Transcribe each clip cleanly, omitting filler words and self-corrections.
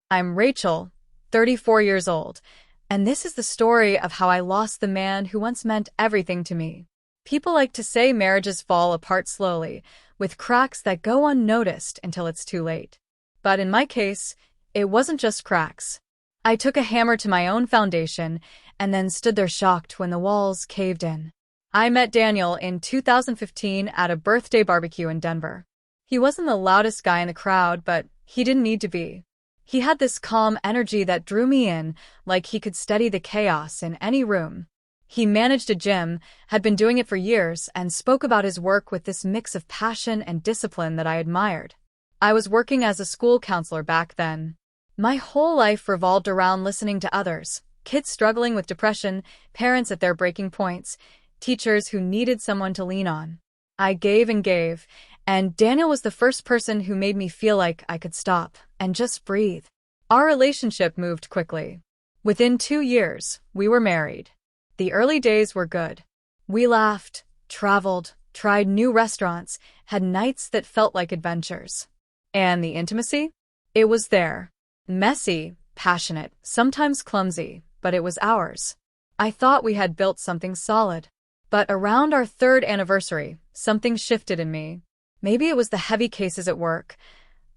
I'm Rachel, 34 years old, and this is the story of how I lost the man who once meant everything to me. People like to say marriages fall apart slowly, with cracks that go unnoticed until it's too late. But in my case, it wasn't just cracks. I took a hammer to my own foundation and then stood there shocked when the walls caved in. I met Daniel in 2015 at a birthday barbecue in Denver. He wasn't the loudest guy in the crowd, but he didn't need to be. He had this calm energy that drew me in, like he could steady the chaos in any room. He managed a gym, had been doing it for years, and spoke about his work with this mix of passion and discipline that I admired. I was working as a school counselor back then. My whole life revolved around listening to others, kids struggling with depression, parents at their breaking points, teachers who needed someone to lean on. I gave, and Daniel was the first person who made me feel like I could stop and just breathe. Our relationship moved quickly. Within 2 years, we were married. The early days were good. We laughed, traveled, tried new restaurants, had nights that felt like adventures. And the intimacy? It was there. Messy, passionate, sometimes clumsy, but it was ours. I thought we had built something solid. But around our 3rd anniversary, something shifted in me. Maybe it was the heavy cases at work.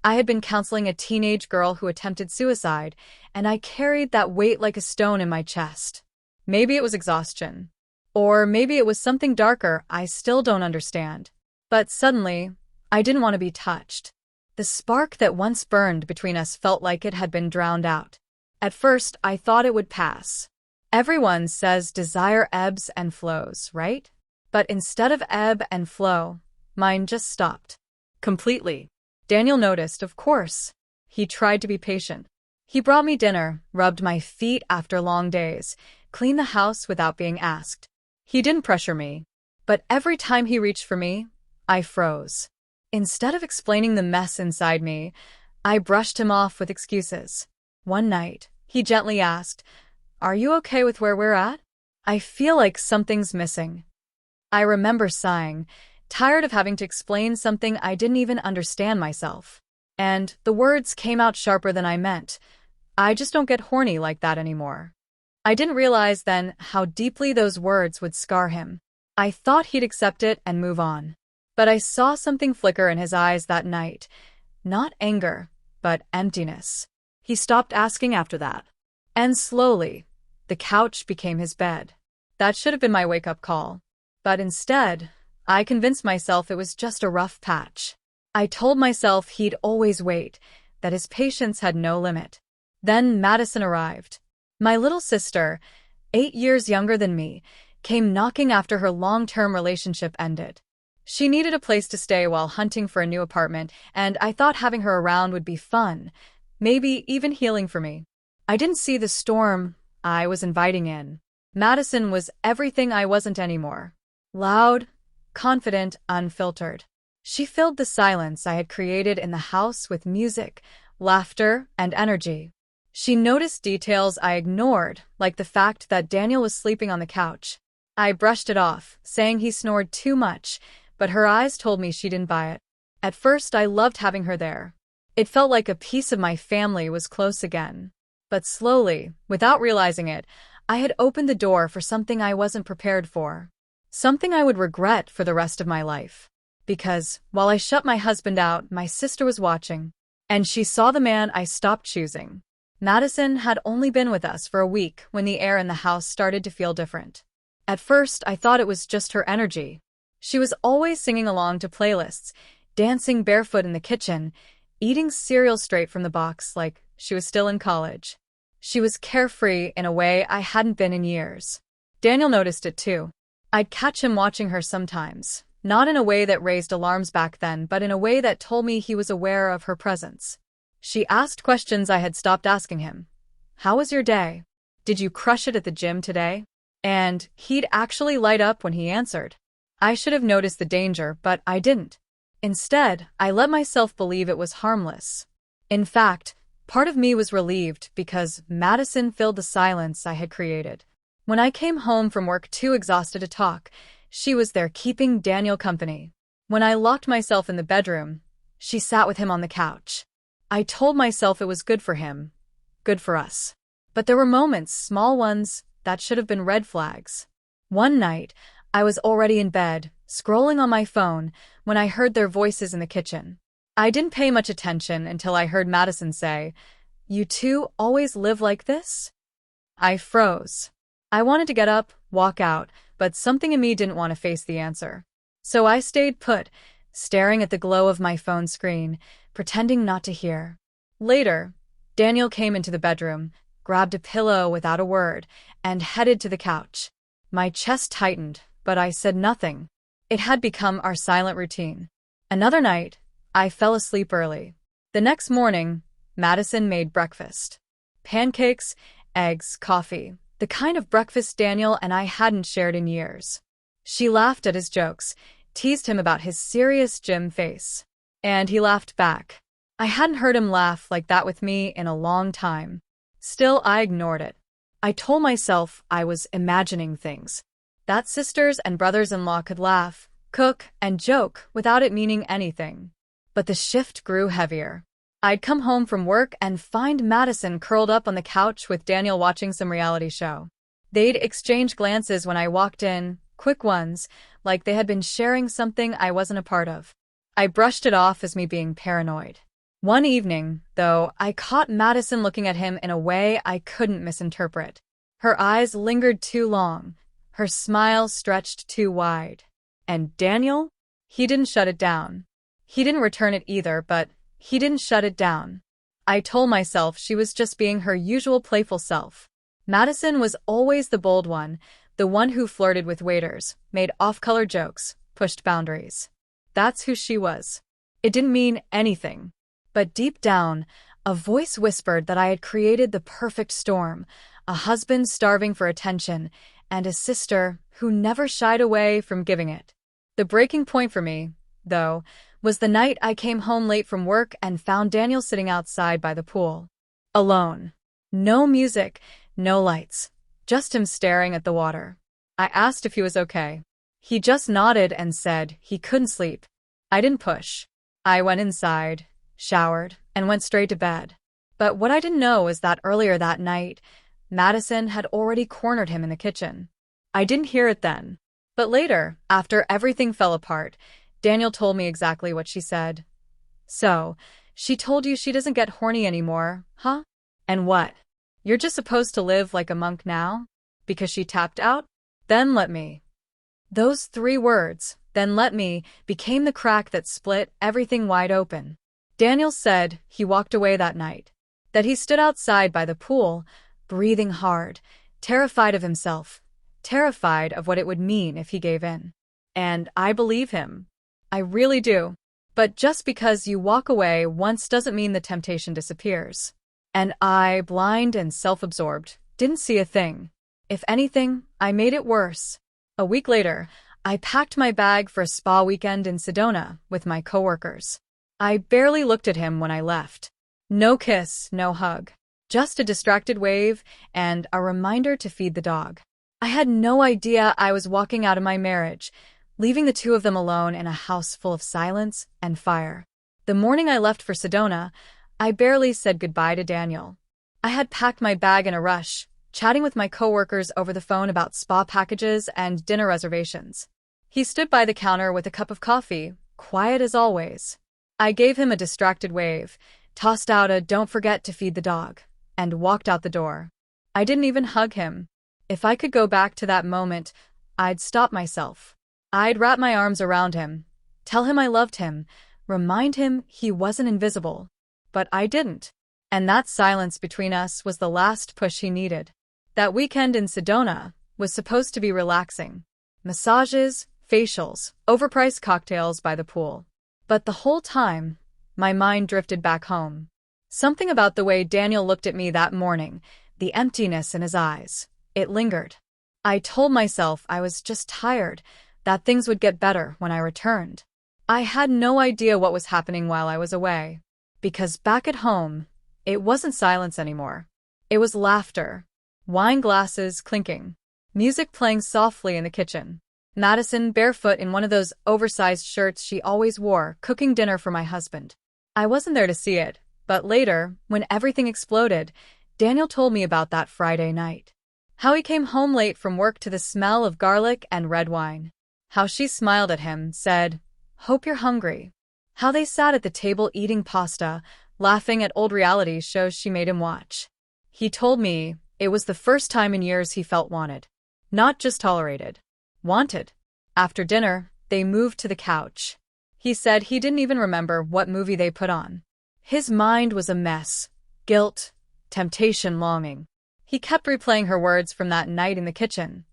I had been counseling a teenage girl who attempted suicide, and I carried that weight like a stone in my chest. Maybe it was exhaustion. Or maybe it was something darker I still don't understand. But suddenly, I didn't want to be touched. The spark that once burned between us felt like it had been drowned out. At first, I thought it would pass. Everyone says desire ebbs and flows, right? But instead of ebb and flow, mine just stopped. Completely. Daniel noticed, of course. He tried to be patient. He brought me dinner, rubbed my feet after long days, cleaned the house without being asked. He didn't pressure me. But every time he reached for me, I froze. Instead of explaining the mess inside me, I brushed him off with excuses. One night, he gently asked, "Are you okay with where we're at? I feel like something's missing." I remember sighing, tired of having to explain something I didn't even understand myself. And the words came out sharper than I meant. I just don't get horny like that anymore. I didn't realize then how deeply those words would scar him. I thought he'd accept it and move on. But I saw something flicker in his eyes that night. Not anger, but emptiness. He stopped asking after that. And slowly, the couch became his bed. That should have been my wake-up call. But instead, I convinced myself it was just a rough patch. I told myself he'd always wait, that his patience had no limit. Then Madison arrived. My little sister, 8 years younger than me, came knocking after her long-term relationship ended. She needed a place to stay while hunting for a new apartment, and I thought having her around would be fun, maybe even healing for me. I didn't see the storm I was inviting in. Madison was everything I wasn't anymore. Loud, confident, unfiltered. She filled the silence I had created in the house with music, laughter, and energy. She noticed details I ignored, like the fact that Daniel was sleeping on the couch. I brushed it off, saying he snored too much, but her eyes told me she didn't buy it. At first, I loved having her there. It felt like a piece of my family was close again. But slowly, without realizing it, I had opened the door for something I wasn't prepared for. Something I would regret for the rest of my life. Because, while I shut my husband out, my sister was watching. And she saw the man I stopped choosing. Madison had only been with us for a week when the air in the house started to feel different. At first, I thought it was just her energy. She was always singing along to playlists, dancing barefoot in the kitchen, eating cereal straight from the box like she was still in college. She was carefree in a way I hadn't been in years. Daniel noticed it too. I'd catch him watching her sometimes, not in a way that raised alarms back then, but in a way that told me he was aware of her presence. She asked questions I had stopped asking him. "How was your day? Did you crush it at the gym today?" And he'd actually light up when he answered. I should have noticed the danger, but I didn't. Instead, I let myself believe it was harmless. In fact, part of me was relieved because Madison filled the silence I had created. When I came home from work too exhausted to talk, she was there keeping Daniel company. When I locked myself in the bedroom, she sat with him on the couch. I told myself it was good for him, good for us. But there were moments, small ones, that should have been red flags. One night, I was already in bed, scrolling on my phone, when I heard their voices in the kitchen. I didn't pay much attention until I heard Madison say, "You two always live like this?" I froze. I wanted to get up, walk out, but something in me didn't want to face the answer. So I stayed put, staring at the glow of my phone screen, pretending not to hear. Later, Daniel came into the bedroom, grabbed a pillow without a word, and headed to the couch. My chest tightened, but I said nothing. It had become our silent routine. Another night, I fell asleep early. The next morning, Madison made breakfast. Pancakes, eggs, coffee, the kind of breakfast Daniel and I hadn't shared in years. She laughed at his jokes, teased him about his serious gym face. And he laughed back. I hadn't heard him laugh like that with me in a long time. Still, I ignored it. I told myself I was imagining things. That sisters and brothers-in-law could laugh, cook, and joke without it meaning anything. But the shift grew heavier. I'd come home from work and find Madison curled up on the couch with Daniel watching some reality show. They'd exchange glances when I walked in, quick ones, like they had been sharing something I wasn't a part of. I brushed it off as me being paranoid. One evening, though, I caught Madison looking at him in a way I couldn't misinterpret. Her eyes lingered too long, her smile stretched too wide. And Daniel? He didn't shut it down. He didn't return it either, but he didn't shut it down. I told myself she was just being her usual playful self. Madison was always the bold one, the one who flirted with waiters, made off-color jokes, pushed boundaries. That's who she was. It didn't mean anything. But deep down, a voice whispered that I had created the perfect storm, a husband starving for attention, and a sister who never shied away from giving it. The breaking point for me, though, was the night I came home late from work and found Daniel sitting outside by the pool. Alone. No music, no lights, just him staring at the water. I asked if he was okay. He just nodded and said he couldn't sleep. I didn't push. I went inside, showered, and went straight to bed. But what I didn't know is that earlier that night, Madison had already cornered him in the kitchen. I didn't hear it then. But later, after everything fell apart, Daniel told me exactly what she said. "So, she told you she doesn't get horny anymore, huh? And what? You're just supposed to live like a monk now? Because she tapped out? Then let me." Those 3 words, "then let me," became the crack that split everything wide open. Daniel said he walked away that night, that he stood outside by the pool, breathing hard, terrified of himself, terrified of what it would mean if he gave in. And I believe him. I really do. But just because you walk away once doesn't mean the temptation disappears. And I, blind and self-absorbed, didn't see a thing. If anything, I made it worse. A week later, I packed my bag for a spa weekend in Sedona with my coworkers. I barely looked at him when I left. No kiss, no hug. Just a distracted wave and a reminder to feed the dog. I had no idea I was walking out of my marriage, leaving the two of them alone in a house full of silence and fire. The morning I left for Sedona, I barely said goodbye to Daniel. I had packed my bag in a rush, chatting with my coworkers over the phone about spa packages and dinner reservations. He stood by the counter with a cup of coffee, quiet as always. I gave him a distracted wave, tossed out a "don't forget to feed the dog," and walked out the door. I didn't even hug him. If I could go back to that moment, I'd stop myself. I'd wrap my arms around him, tell him I loved him, remind him he wasn't invisible. But I didn't. And that silence between us was the last push he needed. That weekend in Sedona was supposed to be relaxing. Massages, facials, overpriced cocktails by the pool. But the whole time, my mind drifted back home. Something about the way Daniel looked at me that morning, the emptiness in his eyes, it lingered. I told myself I was just tired, that things would get better when I returned. I had no idea what was happening while I was away. Because back at home, it wasn't silence anymore. It was laughter, wine glasses clinking, music playing softly in the kitchen. Madison, barefoot in one of those oversized shirts she always wore, cooking dinner for my husband. I wasn't there to see it, but later, when everything exploded, Daniel told me about that Friday night. How he came home late from work to the smell of garlic and red wine. How she smiled at him, said, "Hope you're hungry." How they sat at the table eating pasta, laughing at old reality shows she made him watch. He told me it was the first time in years he felt wanted. Not just tolerated. Wanted. After dinner, they moved to the couch. He said he didn't even remember what movie they put on. His mind was a mess. Guilt, temptation, longing. He kept replaying her words from that night in the kitchen.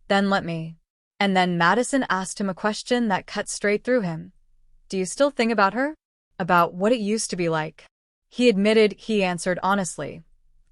Then let me. And then Madison asked him a question that cut straight through him. Do you still think about her? About what it used to be like? He admitted he answered honestly.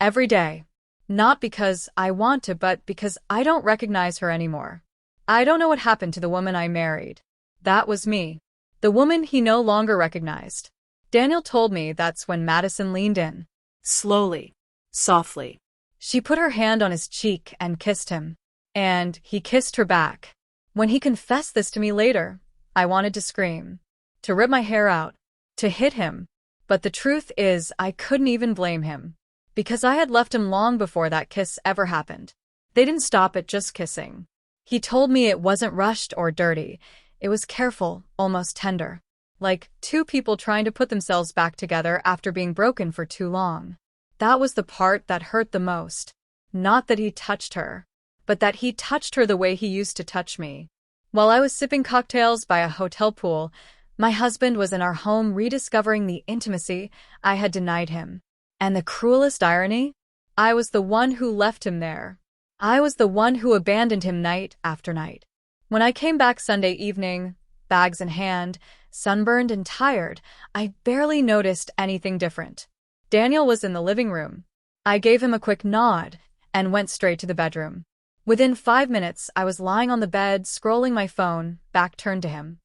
Every day. Not because I want to, but because I don't recognize her anymore. I don't know what happened to the woman I married. That was me. The woman he no longer recognized. Daniel told me that's when Madison leaned in. Slowly. Softly. She put her hand on his cheek and kissed him. And he kissed her back. When he confessed this to me later, I wanted to scream. To rip my hair out. To hit him. But the truth is, I couldn't even blame him. Because I had left him long before that kiss ever happened. They didn't stop at just kissing. He told me it wasn't rushed or dirty. It was careful, almost tender. Like two people trying to put themselves back together after being broken for too long. That was the part that hurt the most. Not that he touched her, but that he touched her the way he used to touch me. While I was sipping cocktails by a hotel pool, my husband was in our home rediscovering the intimacy I had denied him. And the cruelest irony? I was the one who left him there. I was the one who abandoned him night after night. When I came back Sunday evening, bags in hand, sunburned and tired, I barely noticed anything different. Daniel was in the living room. I gave him a quick nod and went straight to the bedroom. Within 5 minutes, I was lying on the bed, scrolling my phone, back turned to him.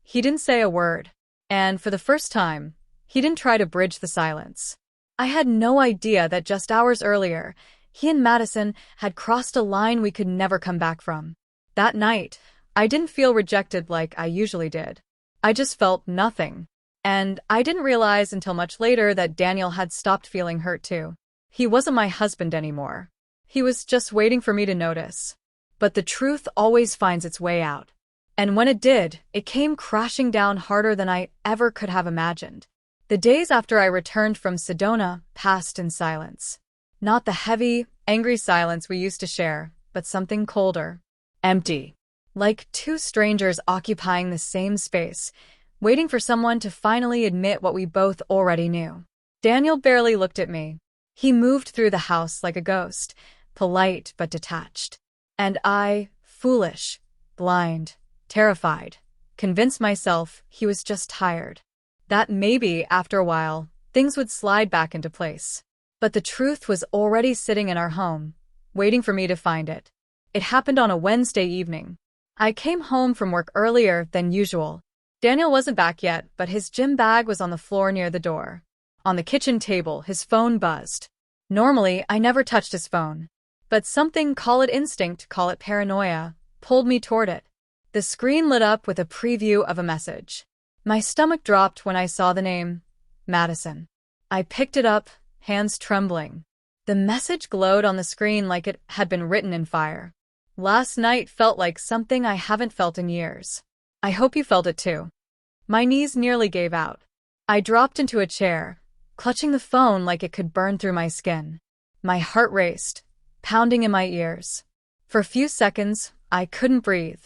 He didn't say a word. And for the first time, he didn't try to bridge the silence. I had no idea that just hours earlier, he and Madison had crossed a line we could never come back from. That night, I didn't feel rejected like I usually did. I just felt nothing. And I didn't realize until much later that Daniel had stopped feeling hurt too. He wasn't my husband anymore. He was just waiting for me to notice. But the truth always finds its way out. And when it did, it came crashing down harder than I ever could have imagined. The days after I returned from Sedona passed in silence. Not the heavy, angry silence we used to share, but something colder. Empty. Like two strangers occupying the same space, waiting for someone to finally admit what we both already knew. Daniel barely looked at me. He moved through the house like a ghost, polite but detached. And I, foolish, blind, terrified, convinced myself he was just tired. That maybe, after a while, things would slide back into place. But the truth was already sitting in our home, waiting for me to find it. It happened on a Wednesday evening. I came home from work earlier than usual. Daniel wasn't back yet, but his gym bag was on the floor near the door. On the kitchen table, his phone buzzed. Normally, I never touched his phone. But something, call it instinct, call it paranoia, pulled me toward it. The screen lit up with a preview of a message. My stomach dropped when I saw the name, Madison. I picked it up, hands trembling. The message glowed on the screen like it had been written in fire. Last night felt like something I haven't felt in years. I hope you felt it too. My knees nearly gave out. I dropped into a chair, clutching the phone like it could burn through my skin. My heart raced, pounding in my ears. For a few seconds, I couldn't breathe.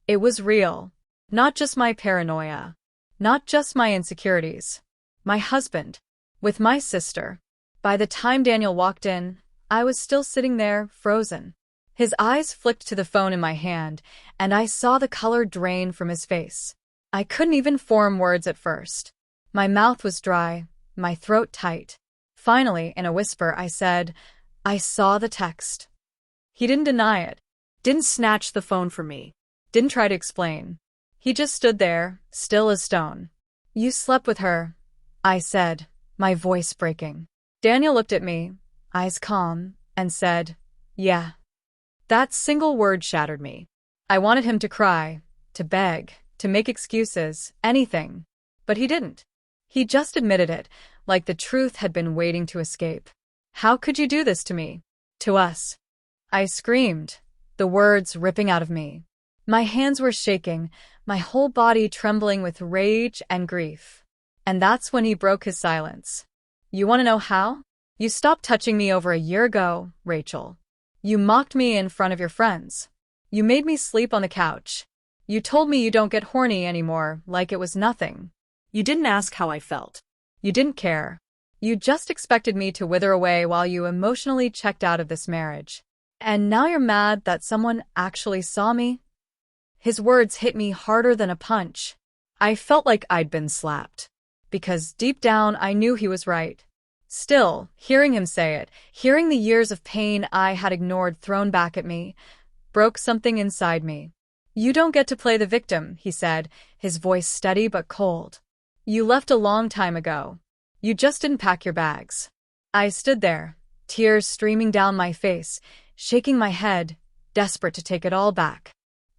It was real. Not just my paranoia. Not just my insecurities. My husband. With my sister. By the time Daniel walked in, I was still sitting there, frozen. His eyes flicked to the phone in my hand, and I saw the color drain from his face. I couldn't even form words at first. My mouth was dry, my throat tight. Finally, in a whisper, I said, "I saw the text." He didn't deny it. Didn't snatch the phone from me. Didn't try to explain. He just stood there, still as stone. "You slept with her," I said, my voice breaking. Daniel looked at me, eyes calm, and said, "Yeah." That single word shattered me. I wanted him to cry, to beg, to make excuses, anything. But he didn't. He just admitted it, like the truth had been waiting to escape. How could you do this to me? To us? I screamed, the words ripping out of me. My hands were shaking, my whole body trembling with rage and grief. And that's when he broke his silence. You want to know how? You stopped touching me over a year ago, Rachel. You mocked me in front of your friends. You made me sleep on the couch. You told me you don't get horny anymore, like it was nothing. You didn't ask how I felt. You didn't care. You just expected me to wither away while you emotionally checked out of this marriage. And now you're mad that someone actually saw me? His words hit me harder than a punch. I felt like I'd been slapped. Because deep down I knew he was right. Still, hearing him say it, hearing the years of pain I had ignored thrown back at me, broke something inside me. You don't get to play the victim, he said, his voice steady but cold. You left a long time ago. You just didn't pack your bags. I stood there, tears streaming down my face, shaking my head, desperate to take it all back.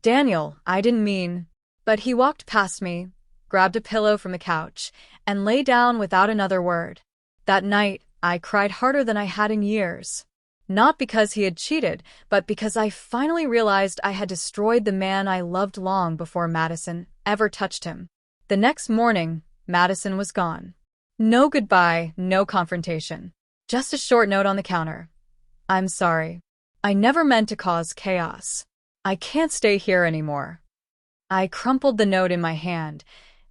Daniel, I didn't mean. But he walked past me, grabbed a pillow from the couch, and lay down without another word. That night, I cried harder than I had in years. Not because he had cheated, but because I finally realized I had destroyed the man I loved long before Madison ever touched him. The next morning, Madison was gone. No goodbye, no confrontation. Just a short note on the counter. I'm sorry. I never meant to cause chaos. I can't stay here anymore. I crumpled the note in my hand,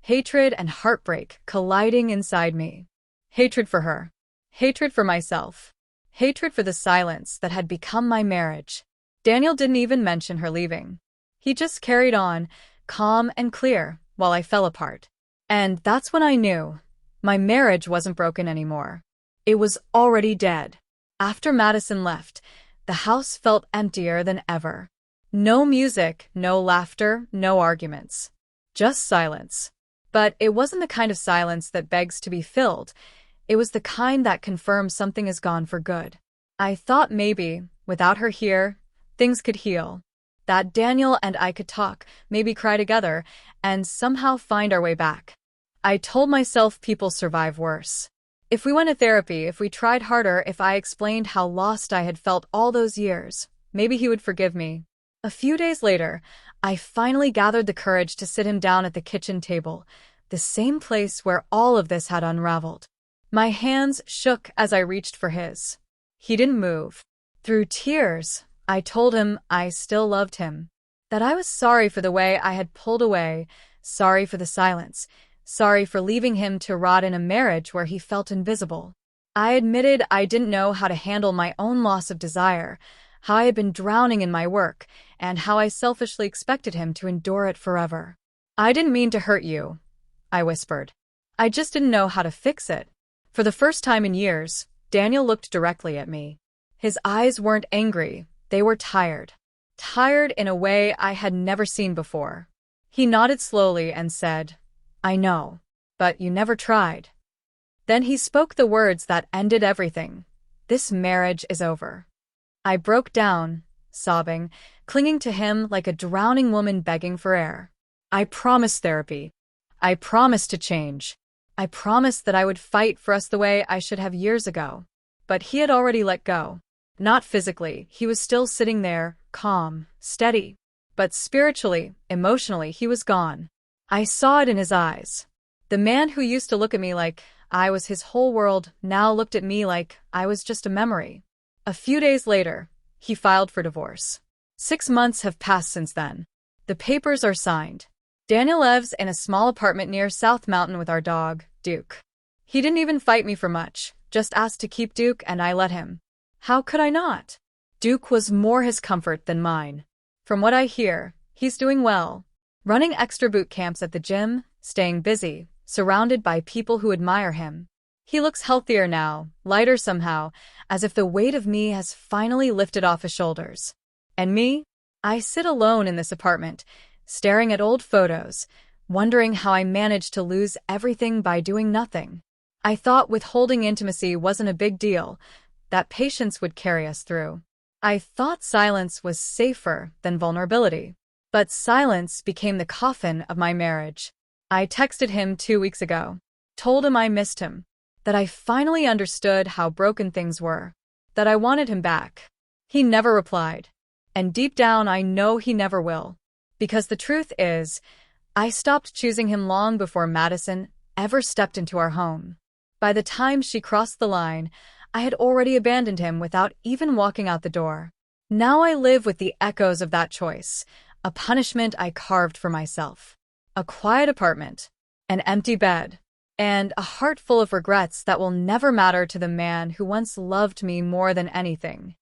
hatred and heartbreak colliding inside me. Hatred for her. Hatred for myself. Hatred for the silence that had become my marriage. Daniel didn't even mention her leaving. He just carried on, calm and clear, while I fell apart. And that's when I knew my marriage wasn't broken anymore. It was already dead. After Madison left, the house felt emptier than ever. No music, no laughter, no arguments. Just silence. But it wasn't the kind of silence that begs to be filled. It was the kind that confirms something is gone for good. I thought maybe, without her here, things could heal. That Daniel and I could talk, maybe cry together, and somehow find our way back. I told myself people survive worse. If we went to therapy, if we tried harder, if I explained how lost I had felt all those years, maybe he would forgive me. A few days later, I finally gathered the courage to sit him down at the kitchen table, the same place where all of this had unraveled. My hands shook as I reached for his. He didn't move. Through tears, I told him I still loved him. That I was sorry for the way I had pulled away, sorry for the silence, sorry for leaving him to rot in a marriage where he felt invisible. I admitted I didn't know how to handle my own loss of desire, how I had been drowning in my work, and how I selfishly expected him to endure it forever. I didn't mean to hurt you, I whispered. I just didn't know how to fix it. For the first time in years, Daniel looked directly at me. His eyes weren't angry, they were tired. Tired in a way I had never seen before. He nodded slowly and said, I know, but you never tried. Then he spoke the words that ended everything. This marriage is over. I broke down, sobbing, clinging to him like a drowning woman begging for air. I promised therapy. I promised to change. I promised that I would fight for us the way I should have years ago. But he had already let go. Not physically, he was still sitting there, calm, steady. But spiritually, emotionally, he was gone. I saw it in his eyes. The man who used to look at me like I was his whole world now looked at me like I was just a memory. A few days later, he filed for divorce. 6 months have passed since then. The papers are signed. Daniel lives in a small apartment near South Mountain with our dog, Duke. He didn't even fight me for much, just asked to keep Duke and I let him. How could I not? Duke was more his comfort than mine. From what I hear, he's doing well. Running extra boot camps at the gym, staying busy, surrounded by people who admire him. He looks healthier now, lighter somehow, as if the weight of me has finally lifted off his shoulders. And me? I sit alone in this apartment, staring at old photos, wondering how I managed to lose everything by doing nothing. I thought withholding intimacy wasn't a big deal, that patience would carry us through. I thought silence was safer than vulnerability. But silence became the coffin of my marriage. I texted him 2 weeks ago. Told him I missed him. that I finally understood how broken things were, that I wanted him back. He never replied. And deep down, I know he never will. Because the truth is, I stopped choosing him long before Madison ever stepped into our home. By the time she crossed the line, I had already abandoned him without even walking out the door. Now I live with the echoes of that choice, a punishment I carved for myself. A quiet apartment, an empty bed, and a heart full of regrets that will never matter to the man who once loved me more than anything.